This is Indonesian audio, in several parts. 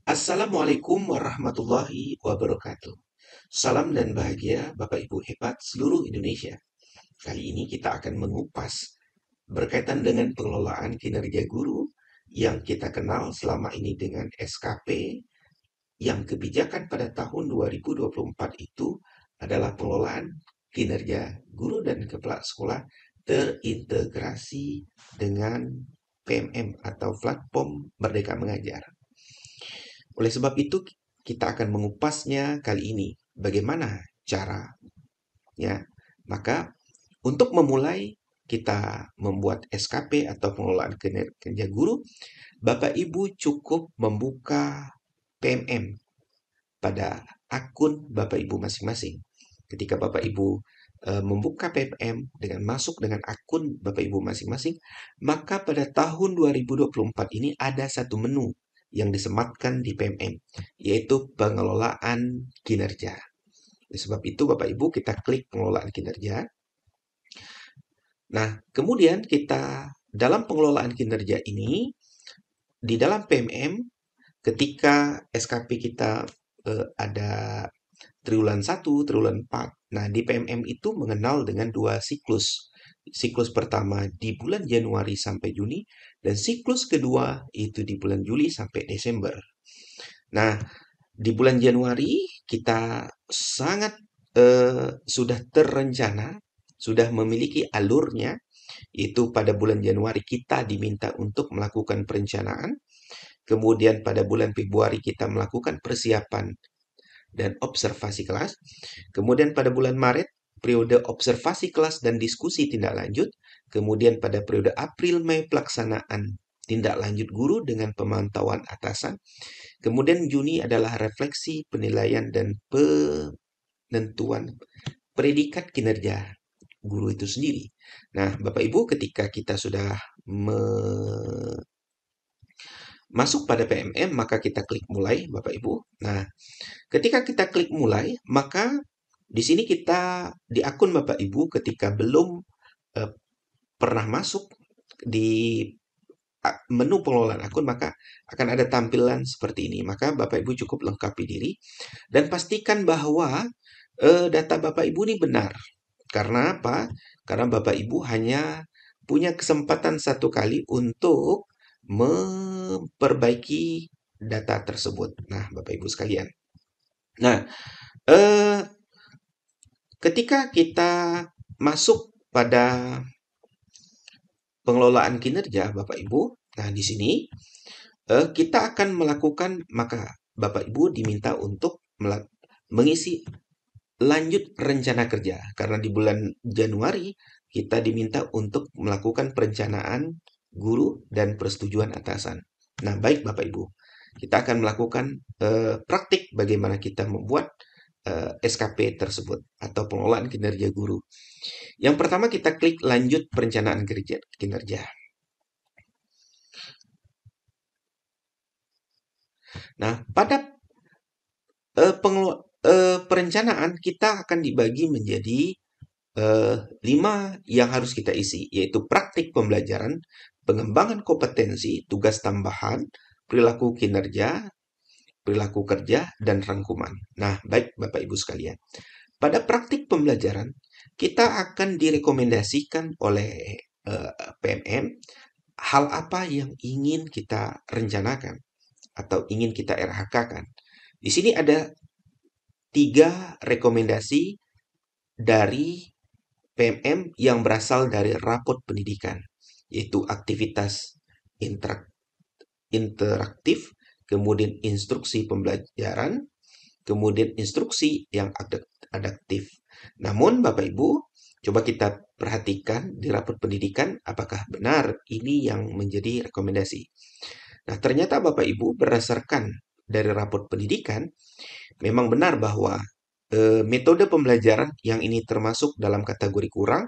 Assalamualaikum warahmatullahi wabarakatuh. Salam dan bahagia Bapak Ibu hebat seluruh Indonesia. Kali ini kita akan mengupas berkaitan dengan pengelolaan kinerja guru yang kita kenal selama ini dengan SKP, yang kebijakan pada tahun 2024 itu adalah pengelolaan kinerja guru dan kepala sekolah terintegrasi dengan PMM atau Platform Merdeka Mengajar. Oleh sebab itu, kita akan mengupasnya kali ini. Bagaimana caranya? Maka, untuk memulai kita membuat SKP atau pengelolaan kinerja guru, Bapak Ibu cukup membuka PMM pada akun Bapak Ibu masing-masing. Ketika Bapak Ibu membuka PMM dengan masuk dengan akun Bapak Ibu masing-masing, maka pada tahun 2024 ini ada satu menu yang disematkan di PMM, yaitu pengelolaan kinerja. Oleh sebab itu, Bapak Ibu, kita klik pengelolaan kinerja. Nah, kemudian kita dalam pengelolaan kinerja ini, di dalam PMM, ketika SKP kita ada triwulan 1, triwulan 4. Nah, di PMM itu mengenal dengan dua siklus. Siklus pertama di bulan Januari sampai Juni, dan siklus kedua itu di bulan Juli sampai Desember. Nah, di bulan Januari kita sangat sudah terencana, sudah memiliki alurnya, itu pada bulan Januari kita diminta untuk melakukan perencanaan, kemudian pada bulan Februari kita melakukan persiapan dan observasi kelas. Kemudian pada bulan Maret, periode observasi kelas dan diskusi tindak lanjut. Kemudian pada periode April-Mei, pelaksanaan tindak lanjut guru dengan pemantauan atasan. Kemudian Juni adalah refleksi, penilaian, dan penentuan predikat kinerja guru itu sendiri. Nah, Bapak Ibu, ketika kita sudah masuk pada PMM, maka kita klik mulai, Bapak Ibu. Nah, ketika kita klik mulai, maka di sini kita di akun Bapak Ibu ketika belum eh, pernah masuk di menu pengelolaan akun, maka akan ada tampilan seperti ini. Maka Bapak Ibu cukup lengkapi diri dan pastikan bahwa data Bapak Ibu ini benar. Karena apa? Karena Bapak Ibu hanya punya kesempatan satu kali untuk memperbaiki data tersebut. Nah, Bapak Ibu sekalian. Nah, eh, ketika kita masuk pada pengelolaan kinerja, Bapak Ibu, nah di sini kita akan melakukan, maka Bapak Ibu diminta untuk mengisi lanjut rencana kerja. Karena di bulan Januari kita diminta untuk melakukan perencanaan guru dan persetujuan atasan. Nah, baik Bapak Ibu, kita akan melakukan praktik bagaimana kita membuat SKP tersebut atau pengelolaan kinerja guru. Yang pertama kita klik lanjut perencanaan kinerja. Nah, pada perencanaan kita akan dibagi menjadi 5 yang harus kita isi, yaitu praktik pembelajaran, pengembangan kompetensi, tugas tambahan, perilaku kinerja, perilaku kerja, dan rangkuman. Nah, baik Bapak Ibu sekalian. Pada praktik pembelajaran, kita akan direkomendasikan oleh PMM hal apa yang ingin kita rencanakan atau ingin kita RHK-kan. Di sini ada 3 rekomendasi dari PMM yang berasal dari rapot pendidikan, yaitu aktivitas interaktif, kemudian instruksi pembelajaran, kemudian instruksi yang adaptif. Namun, Bapak Ibu, coba kita perhatikan di rapot pendidikan apakah benar ini yang menjadi rekomendasi. Nah, ternyata Bapak Ibu berdasarkan dari rapot pendidikan memang benar bahwa metode pembelajaran yang ini termasuk dalam kategori kurang,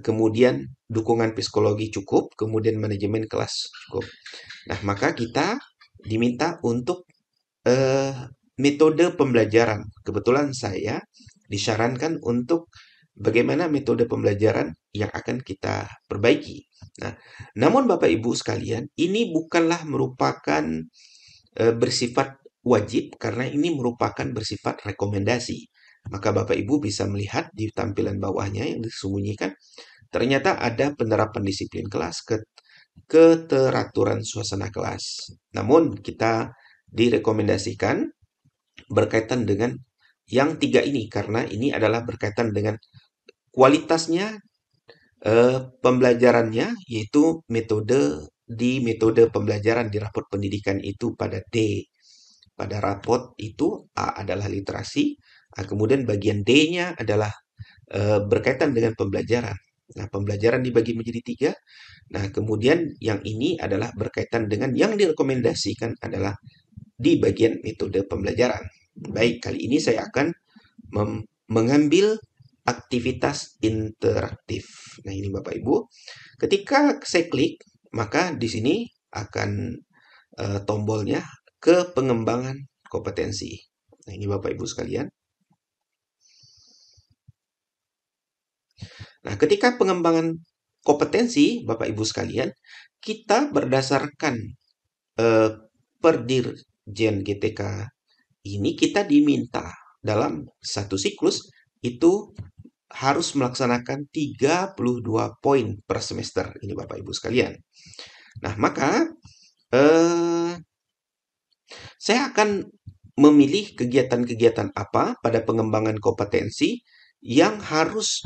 kemudian dukungan psikologi cukup, kemudian manajemen kelas cukup. Nah, maka kita diminta untuk metode pembelajaran. Kebetulan saya disarankan untuk bagaimana metode pembelajaran yang akan kita perbaiki. Nah, namun Bapak Ibu sekalian, ini bukanlah merupakan bersifat wajib karena ini merupakan bersifat rekomendasi. Maka Bapak Ibu bisa melihat di tampilan bawahnya yang disembunyikan, ternyata ada penerapan disiplin kelas, keteraturan suasana kelas. Namun kita direkomendasikan berkaitan dengan yang tiga ini karena ini adalah berkaitan dengan kualitasnya pembelajarannya, yaitu metode pembelajaran di raport pendidikan itu pada D. Pada raport itu A adalah literasi, kemudian bagian D-nya adalah berkaitan dengan pembelajaran. Nah, pembelajaran dibagi menjadi tiga. Nah, kemudian yang ini adalah berkaitan dengan yang direkomendasikan adalah di bagian metode pembelajaran. Baik, kali ini saya akan mengambil aktivitas interaktif. Nah, ini Bapak Ibu. Ketika saya klik, maka di sini akan tombolnya ke pengembangan kompetensi. Nah, ini Bapak Ibu sekalian. Nah, ketika pengembangan kompetensi, Bapak Ibu sekalian, kita berdasarkan per Dirjen GTK ini kita diminta dalam satu siklus itu harus melaksanakan 32 poin per semester. Ini Bapak Ibu sekalian. Nah, maka saya akan memilih kegiatan-kegiatan apa pada pengembangan kompetensi yang harus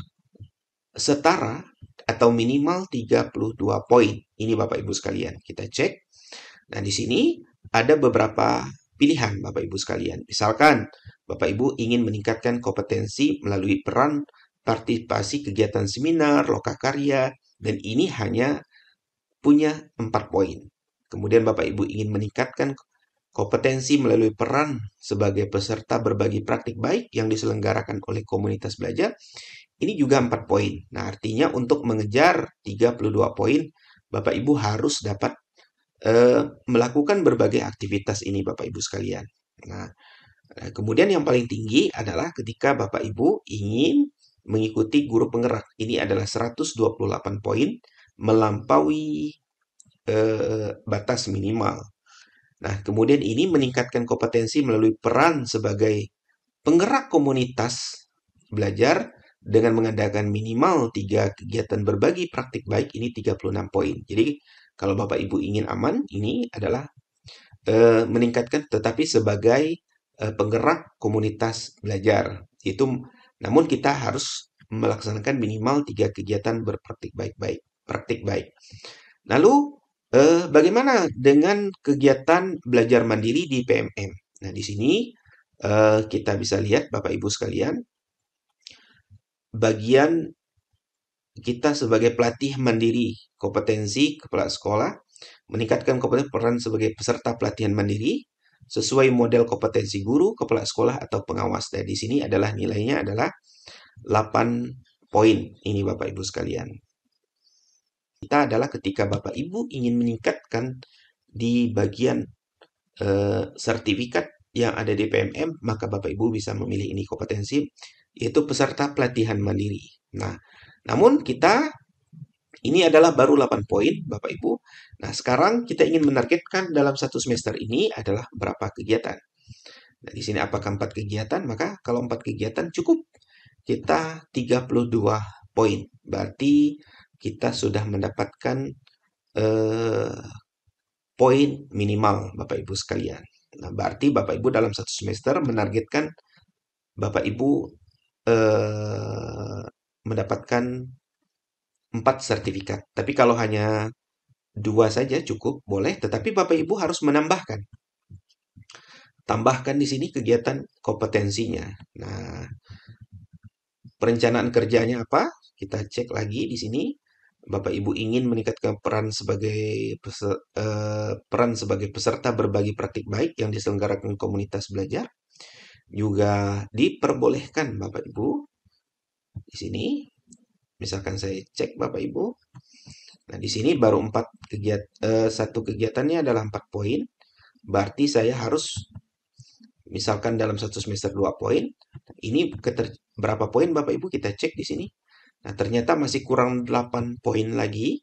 setara atau minimal 32 poin. Ini Bapak Ibu sekalian, kita cek. Nah, di sini ada beberapa pilihan Bapak Ibu sekalian. Misalkan Bapak Ibu ingin meningkatkan kompetensi melalui peran partisipasi kegiatan seminar, lokakarya, dan ini hanya punya 4 poin. Kemudian Bapak Ibu ingin meningkatkan kompetensi melalui peran sebagai peserta berbagi praktik baik yang diselenggarakan oleh komunitas belajar. Ini juga 4 poin. Nah, artinya untuk mengejar 32 poin, Bapak Ibu harus dapat melakukan berbagai aktivitas ini Bapak Ibu sekalian. Nah, kemudian yang paling tinggi adalah ketika Bapak Ibu ingin mengikuti guru penggerak. Ini adalah 128 poin melampaui batas minimal. Nah, kemudian ini meningkatkan kompetensi melalui peran sebagai penggerak komunitas belajar dengan mengadakan minimal 3 kegiatan berbagi praktik baik, ini 36 poin. Jadi, kalau Bapak Ibu ingin aman, ini adalah meningkatkan tetapi sebagai penggerak komunitas belajar. Namun kita harus melaksanakan minimal 3 kegiatan berpraktik praktik baik. Lalu bagaimana dengan kegiatan belajar mandiri di PMM? Nah, di sini kita bisa lihat Bapak Ibu sekalian, bagian kita sebagai pelatih mandiri, kompetensi kepala sekolah, meningkatkan kompetensi peran sebagai peserta pelatihan mandiri sesuai model kompetensi guru, kepala sekolah, atau pengawas. Nah, di sini adalah nilainya adalah 8 poin. Ini Bapak Ibu sekalian. Kita adalah ketika Bapak Ibu ingin meningkatkan di bagian sertifikat yang ada di PMM, maka Bapak Ibu bisa memilih ini kompetensi, yaitu peserta pelatihan mandiri. Nah, namun ini adalah baru 8 poin, Bapak Ibu. Nah, sekarang kita ingin menargetkan dalam satu semester ini adalah berapa kegiatan. Nah, di sini apakah 4 kegiatan? Maka kalau 4 kegiatan cukup kita 32 poin. Berarti kita sudah mendapatkan poin minimal Bapak Ibu sekalian. Nah, berarti Bapak Ibu dalam satu semester menargetkan Bapak Ibu mendapatkan 4 sertifikat. Tapi kalau hanya 2 saja cukup, boleh. Tetapi Bapak Ibu harus menambahkan. Tambahkan di sini kegiatan kompetensinya. Nah, perencanaan kerjanya apa? Kita cek lagi di sini. Bapak Ibu ingin meningkatkan peran sebagai peserta berbagi praktik baik yang diselenggarakan komunitas belajar. Juga diperbolehkan Bapak Ibu. Di sini misalkan saya cek Bapak Ibu. Nah, di sini baru 4 satu kegiatannya adalah 4 poin. Berarti saya harus misalkan dalam satu semester 2 poin. Ini berapa poin Bapak Ibu kita cek di sini. Nah, ternyata masih kurang 8 poin lagi.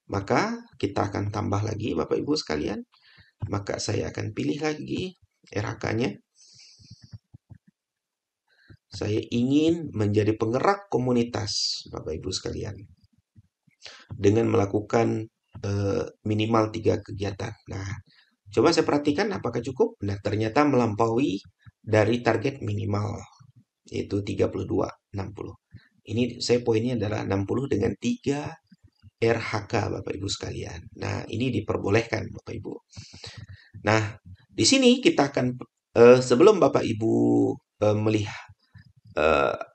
Maka kita akan tambah lagi Bapak Ibu sekalian. maka saya akan pilih lagi RHK-nya. Saya ingin menjadi penggerak komunitas, Bapak Ibu sekalian, dengan melakukan minimal 3 kegiatan. Nah, coba saya perhatikan apakah cukup. Nah, ternyata melampaui dari target minimal, yaitu 32,60. Ini saya poinnya adalah 60 dengan 3 RHK, Bapak Ibu sekalian. Nah, ini diperbolehkan, Bapak Ibu. Nah, di sini kita akan, sebelum Bapak Ibu melihat,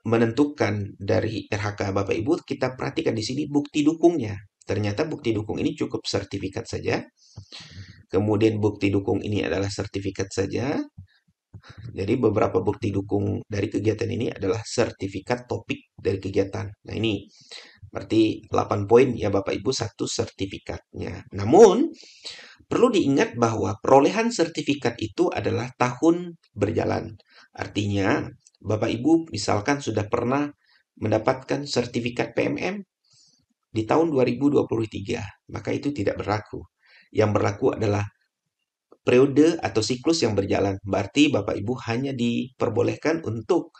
menentukan dari RHK Bapak Ibu, kita perhatikan di sini bukti dukungnya. Ternyata bukti dukung ini cukup sertifikat saja. Kemudian bukti dukung ini adalah sertifikat saja. Jadi beberapa bukti dukung dari kegiatan ini adalah sertifikat topik dari kegiatan. Nah, ini berarti 8 poin ya Bapak Ibu, satu sertifikatnya. Namun, perlu diingat bahwa perolehan sertifikat itu adalah tahun berjalan. Artinya, Bapak Ibu misalkan sudah pernah mendapatkan sertifikat PMM di tahun 2023, maka itu tidak berlaku. Yang berlaku adalah periode atau siklus yang berjalan. Berarti Bapak Ibu hanya diperbolehkan untuk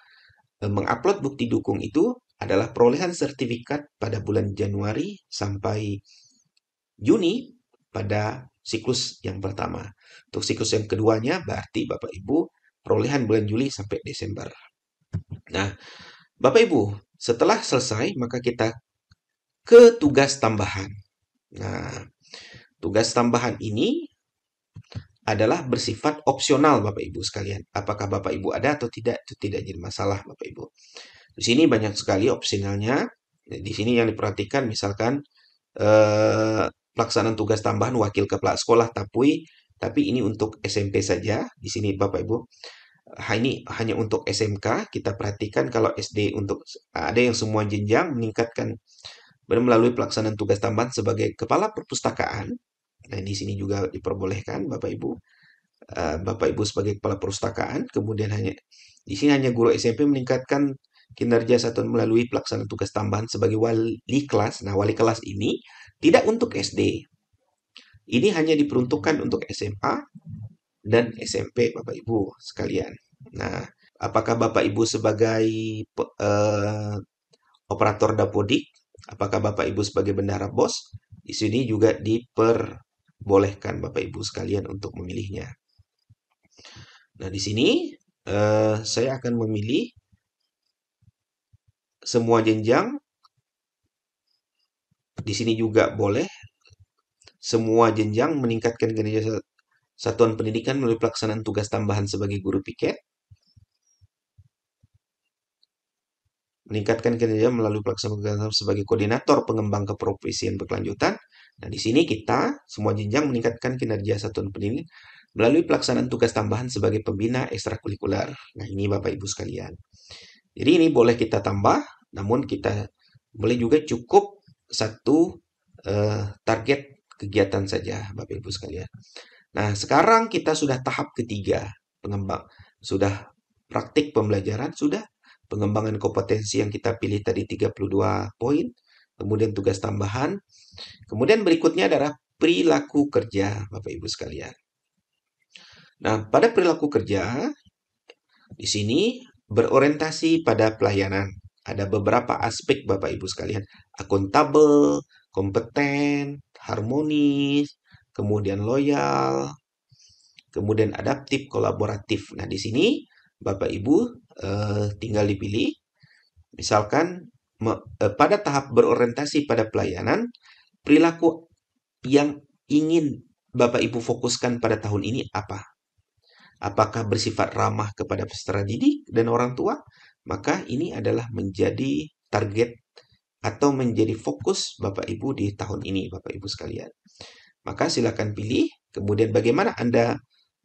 mengupload bukti dukung itu adalah perolehan sertifikat pada bulan Januari sampai Juni pada siklus yang pertama. Untuk siklus yang keduanya berarti Bapak Ibu perolehan bulan Juli sampai Desember. Nah, Bapak Ibu, setelah selesai maka kita ke tugas tambahan. Nah, tugas tambahan ini adalah bersifat opsional Bapak Ibu sekalian. Apakah Bapak Ibu ada atau tidak, itu tidak jadi masalah Bapak Ibu. Di sini banyak sekali opsionalnya. Di sini yang diperhatikan misalkan pelaksanaan tugas tambahan wakil kepala sekolah tapi ini untuk SMP saja. Di sini Bapak Ibu, ini hanya untuk SMK. Kita perhatikan kalau SD untuk ada yang semua jenjang meningkatkan melalui pelaksanaan tugas tambahan sebagai kepala perpustakaan. Nah, di sini juga diperbolehkan Bapak Ibu. Bapak Ibu sebagai kepala perpustakaan, kemudian di sini hanya guru SMP meningkatkan kinerja satuan melalui pelaksanaan tugas tambahan sebagai wali kelas. Nah, wali kelas ini tidak untuk SD. Ini hanya diperuntukkan untuk SMA dan SMP, Bapak Ibu sekalian. Nah, apakah Bapak Ibu sebagai operator dapodik, apakah Bapak Ibu sebagai bendahara BOS, di sini juga diperbolehkan Bapak Ibu sekalian untuk memilihnya. Nah, di sini saya akan memilih semua jenjang. Di sini juga boleh semua jenjang meningkatkan kinerja satuan pendidikan melalui pelaksanaan tugas tambahan sebagai guru piket. Meningkatkan kinerja melalui pelaksanaan tugas tambahan sebagai koordinator pengembang keprofesian berkelanjutan. Nah, di sini kita semua jenjang meningkatkan kinerja satuan pendidikan melalui pelaksanaan tugas tambahan sebagai pembina ekstrakurikuler. Nah, ini Bapak Ibu sekalian. Jadi ini boleh kita tambah, namun kita boleh juga cukup satu target kegiatan saja, Bapak Ibu sekalian. Nah, sekarang kita sudah tahap ketiga, pengembang. Sudah praktik pembelajaran, sudah pengembangan kompetensi yang kita pilih tadi 32 poin, kemudian tugas tambahan. Kemudian berikutnya adalah perilaku kerja, Bapak Ibu sekalian. Nah, pada perilaku kerja di sini berorientasi pada pelayanan. Ada beberapa aspek Bapak Ibu sekalian. Akuntabel, kompeten, harmonis, kemudian loyal, kemudian adaptif, kolaboratif. Nah, di sini Bapak Ibu tinggal dipilih. Misalkan pada tahap berorientasi pada pelayanan, perilaku yang ingin Bapak Ibu fokuskan pada tahun ini apa? Apakah bersifat ramah kepada peserta didik dan orang tua? Maka ini adalah menjadi target atau menjadi fokus Bapak Ibu di tahun ini, Bapak Ibu sekalian. Maka silakan pilih, kemudian bagaimana Anda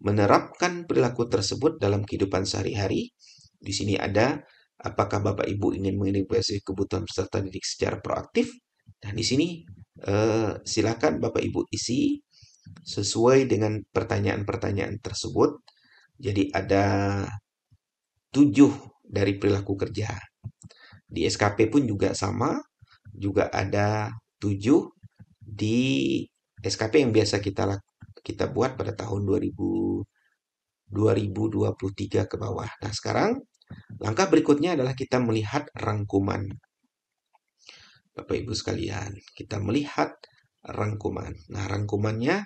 menerapkan perilaku tersebut dalam kehidupan sehari-hari. Di sini ada apakah Bapak Ibu ingin mengidentifikasi kebutuhan peserta didik secara proaktif. Nah, di sini silakan Bapak Ibu isi sesuai dengan pertanyaan-pertanyaan tersebut. Jadi ada 7 dari perilaku kerja. Di SKP pun juga sama, juga ada 7 di SKP yang biasa kita kita buat pada tahun 2023 ke bawah. Nah, sekarang langkah berikutnya adalah kita melihat rangkuman. Bapak Ibu sekalian, kita melihat rangkuman. Nah, rangkumannya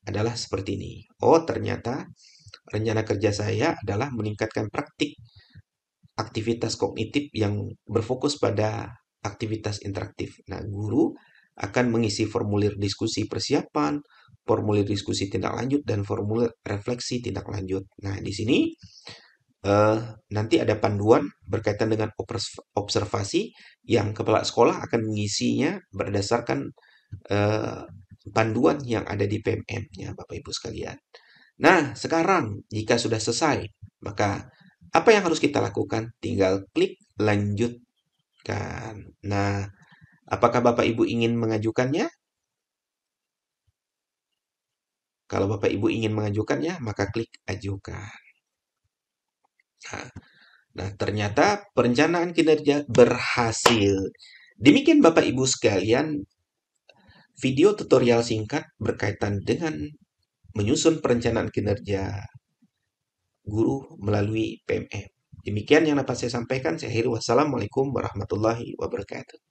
adalah seperti ini. Oh, ternyata rencana kerja saya adalah meningkatkan praktik aktivitas kognitif yang berfokus pada aktivitas interaktif. Nah, guru akan mengisi formulir diskusi persiapan, formulir diskusi tindak lanjut, dan formulir refleksi tindak lanjut. Nah, di sini eh, nanti ada panduan berkaitan dengan observasi yang kepala sekolah akan mengisinya berdasarkan eh, panduan yang ada di PMM-nya, Bapak Ibu sekalian. Nah, sekarang jika sudah selesai, maka apa yang harus kita lakukan? Tinggal klik lanjutkan. Nah, apakah Bapak Ibu ingin mengajukannya? Kalau Bapak Ibu ingin mengajukannya, maka klik ajukan. Nah, ternyata perencanaan kinerja berhasil. Demikian Bapak Ibu sekalian, video tutorial singkat berkaitan dengan menyusun perencanaan kinerja guru melalui PMM. Demikian yang dapat saya sampaikan. Saya akhiri. Wassalamualaikum warahmatullahi wabarakatuh.